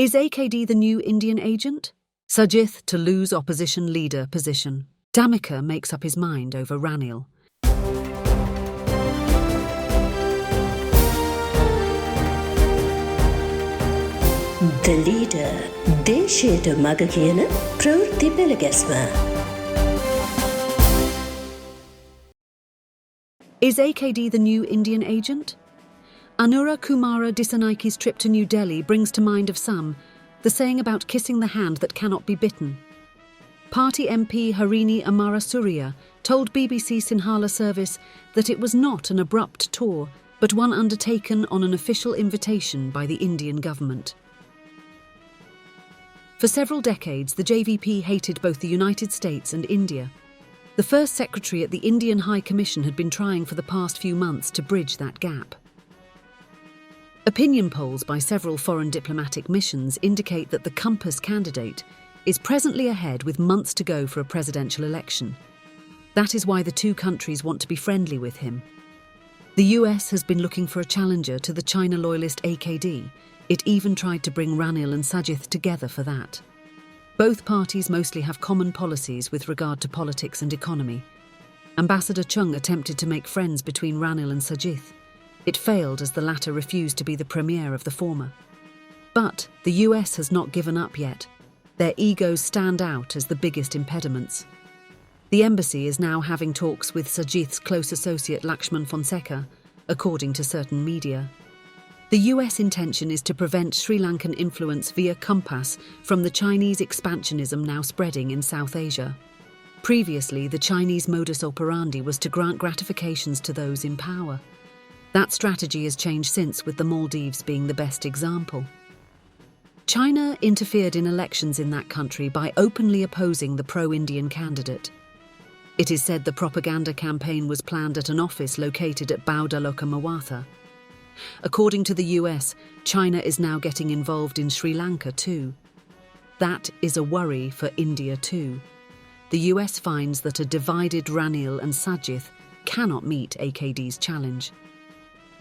Is AKD the new Indian agent? Sajith to lose opposition leader position. Damika makes up his mind over Ranil. The leader, දේශයට මග කියන ප්‍රවෘත්ති පෙළගැස්ම. Is AKD the new Indian agent? Anura Kumara Dissanayke's trip to New Delhi brings to mind of some the saying about kissing the hand that cannot be bitten. Party MP Harini Amarasuriya told BBC Sinhala service that it was not an abrupt tour, but one undertaken on an official invitation by the Indian government. For several decades, the JVP hated both the United States and India. The first secretary at the Indian High Commission had been trying for the past few months to bridge that gap. Opinion polls by several foreign diplomatic missions indicate that the Compass candidate is presently ahead with months to go for a presidential election. That is why the two countries want to be friendly with him. The US has been looking for a challenger to the China loyalist AKD. It even tried to bring Ranil and Sajith together for that. Both parties mostly have common policies with regard to politics and economy. Ambassador Chung attempted to make friends between Ranil and Sajith. It failed as the latter refused to be the premier of the former. But the US has not given up yet. Their egos stand out as the biggest impediments. The embassy is now having talks with Sajith's close associate Lakshman Fonseca, according to certain media. The US intention is to prevent Sri Lankan influence via Compass from the Chinese expansionism now spreading in South Asia. Previously, the Chinese modus operandi was to grant gratifications to those in power. That strategy has changed since, with the Maldives being the best example. China interfered in elections in that country by openly opposing the pro-Indian candidate. It is said the propaganda campaign was planned at an office located at Baudaloka Mawatha. According to the US, China is now getting involved in Sri Lanka too. That is a worry for India too. The US finds that a divided Ranil and Sajith cannot meet AKD's challenge.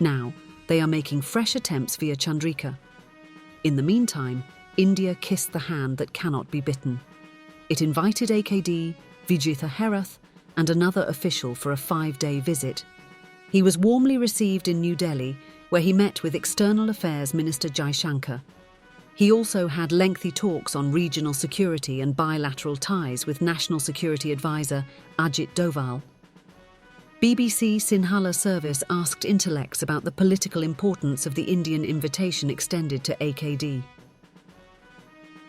Now, they are making fresh attempts via Chandrika. In the meantime, India kissed the hand that cannot be bitten. It invited AKD, Vijitha Herath, and another official for a 5-day visit. He was warmly received in New Delhi, where he met with External Affairs Minister Jaishankar. He also had lengthy talks on regional security and bilateral ties with National Security Advisor Ajit Doval. BBC Sinhala service asked intellects about the political importance of the Indian invitation extended to AKD.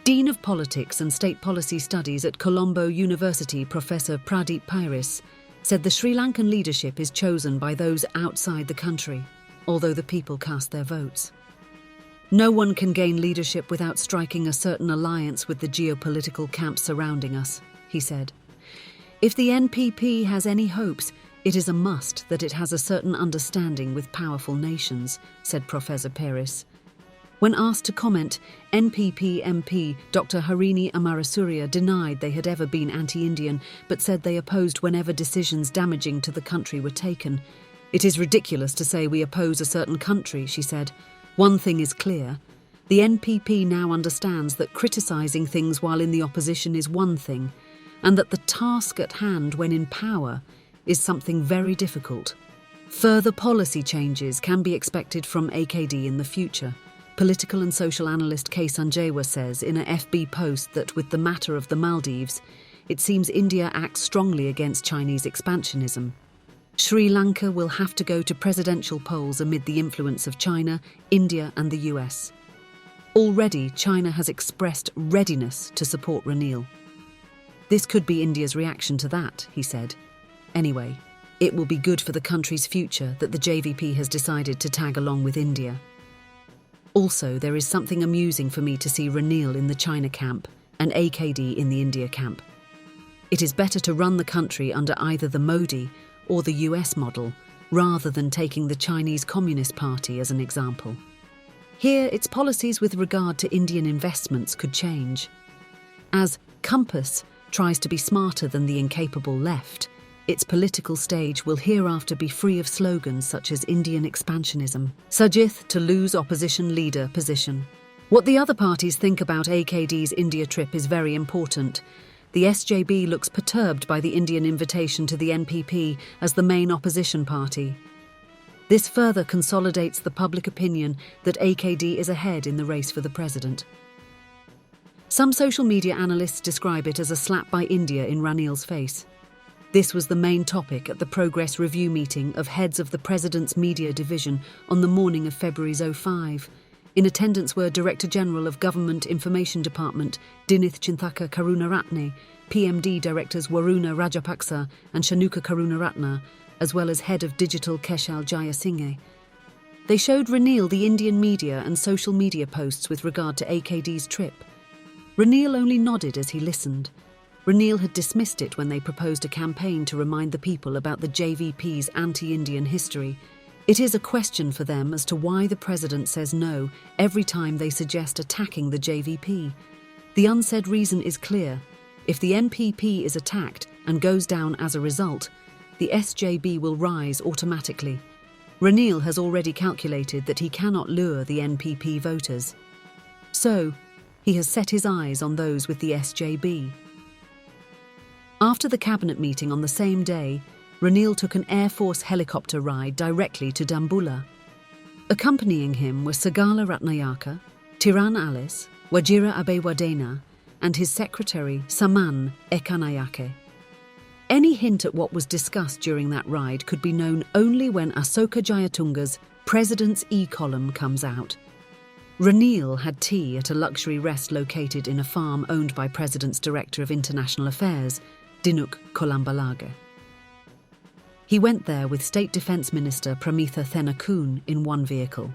Dean of Politics and State Policy Studies at Colombo University, Professor Pradeep Pairis, said the Sri Lankan leadership is chosen by those outside the country, although the people cast their votes. No one can gain leadership without striking a certain alliance with the geopolitical camp surrounding us, he said. If the NPP has any hopes, it is a must that it has a certain understanding with powerful nations, said Professor Paris. When asked to comment, NPP MP Dr. Harini Amarasuriya denied they had ever been anti-Indian, but said they opposed whenever decisions damaging to the country were taken. It is ridiculous to say we oppose a certain country, she said. One thing is clear. The NPP now understands that criticising things while in the opposition is one thing, and that the task at hand when in power is something very difficult. Further policy changes can be expected from AKD in the future. Political and social analyst K. Sanjeewa says in a FB post that with the matter of the Maldives, it seems India acts strongly against Chinese expansionism. Sri Lanka will have to go to presidential polls amid the influence of China, India and the US. Already, China has expressed readiness to support Ranil. This could be India's reaction to that, he said. Anyway, it will be good for the country's future that the JVP has decided to tag along with India. Also, there is something amusing for me to see Ranil in the China camp and AKD in the India camp. It is better to run the country under either the Modi or the US model, rather than taking the Chinese Communist Party as an example. Here, its policies with regard to Indian investments could change. As Compass tries to be smarter than the incapable left, its political stage will hereafter be free of slogans such as Indian expansionism. Sajith to lose opposition leader position. What the other parties think about AKD's India trip is very important. The SJB looks perturbed by the Indian invitation to the NPP as the main opposition party. This further consolidates the public opinion that AKD is ahead in the race for the president. Some social media analysts describe it as a slap by India in Ranil's face. This was the main topic at the Progress Review meeting of heads of the President's Media Division on the morning of February 05. In attendance were Director General of Government Information Department Dinith Chinthaka Karunaratne, PMD Directors Waruna Rajapaksa and Shanuka Karunaratne, as well as Head of Digital Keshal Jayasinghe. They showed Ranil the Indian media and social media posts with regard to AKD's trip. Ranil only nodded as he listened. Ranil had dismissed it when they proposed a campaign to remind the people about the JVP's anti-Indian history. It is a question for them as to why the president says no every time they suggest attacking the JVP. The unsaid reason is clear. If the MPP is attacked and goes down as a result, the SJB will rise automatically. Ranil has already calculated that he cannot lure the NPP voters. So, he has set his eyes on those with the SJB. After the cabinet meeting on the same day, Ranil took an Air Force helicopter ride directly to Dambulla. Accompanying him were Sagala Ratnayaka, Tiran Alice, Wajira Abewadena, and his secretary Saman Ekanayake. Any hint at what was discussed during that ride could be known only when Asoka Jayatunga's President's E-column comes out. Ranil had tea at a luxury rest located in a farm owned by President's Director of International Affairs, Dinuk Kolambalage. He went there with State Defence Minister Pramitha Thenakun in one vehicle.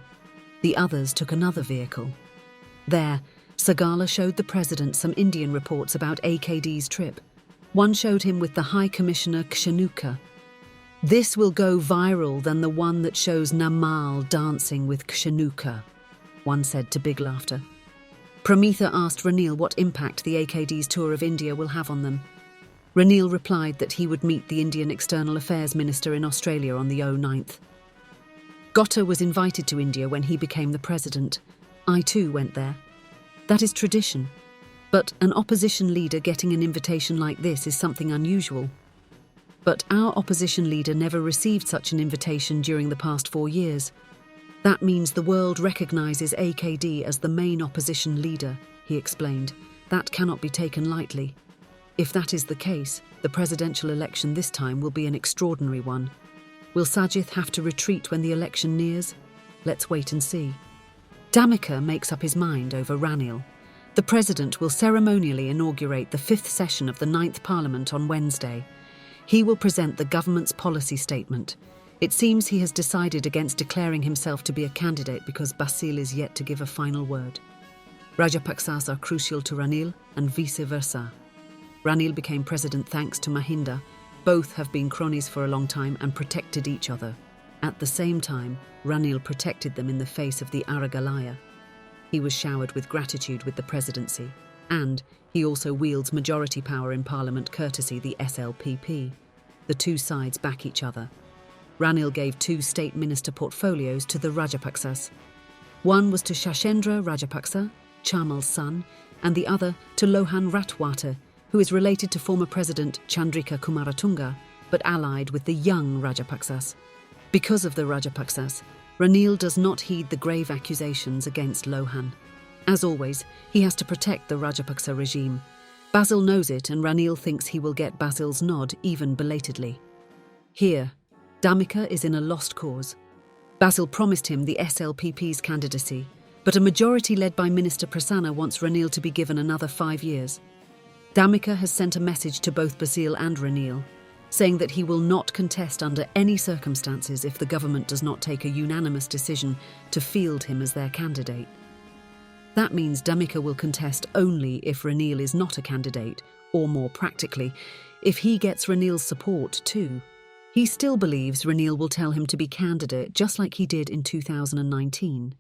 The others took another vehicle. There, Sagala showed the President some Indian reports about AKD's trip. One showed him with the High Commissioner Kshanuka. This will go viral than the one that shows Namal dancing with Kshanuka, one said to big laughter. Pramitha asked Ranil what impact the AKD's tour of India will have on them. Ranil replied that he would meet the Indian External Affairs Minister in Australia on the 09th. Gotta was invited to India when he became the president. I too went there. That is tradition. But an opposition leader getting an invitation like this is something unusual. But our opposition leader never received such an invitation during the past 4 years. That means the world recognises AKD as the main opposition leader, he explained. That cannot be taken lightly. If that is the case, the presidential election this time will be an extraordinary one. Will Sajith have to retreat when the election nears? Let's wait and see. Damika makes up his mind over Ranil. The president will ceremonially inaugurate the 5th session of the 9th Parliament on Wednesday. He will present the government's policy statement. It seems he has decided against declaring himself to be a candidate because Basil is yet to give a final word. Rajapaksas are crucial to Ranil and vice versa. Ranil became president thanks to Mahinda. Both have been cronies for a long time and protected each other. At the same time, Ranil protected them in the face of the Aragalaya. He was showered with gratitude with the presidency, and he also wields majority power in parliament courtesy the SLPP. The two sides back each other. Ranil gave 2 state minister portfolios to the Rajapaksas. One was to Shashendra Rajapaksa, Chamal's son, and the other to Lohan Ratwater, who is related to former President Chandrika Kumaratunga, but allied with the young Rajapaksas. Because of the Rajapaksas, Ranil does not heed the grave accusations against Lohan. As always, he has to protect the Rajapaksa regime. Basil knows it, and Ranil thinks he will get Basil's nod even belatedly. Here, Damika is in a lost cause. Basil promised him the SLPP's candidacy, but a majority led by Minister Prasanna wants Ranil to be given another 5 years. Damika has sent a message to both Basil and Ranil, saying that he will not contest under any circumstances if the government does not take a unanimous decision to field him as their candidate. That means Damika will contest only if Ranil is not a candidate, or more practically, if he gets Ranil's support too. He still believes Ranil will tell him to be candidate just like he did in 2019.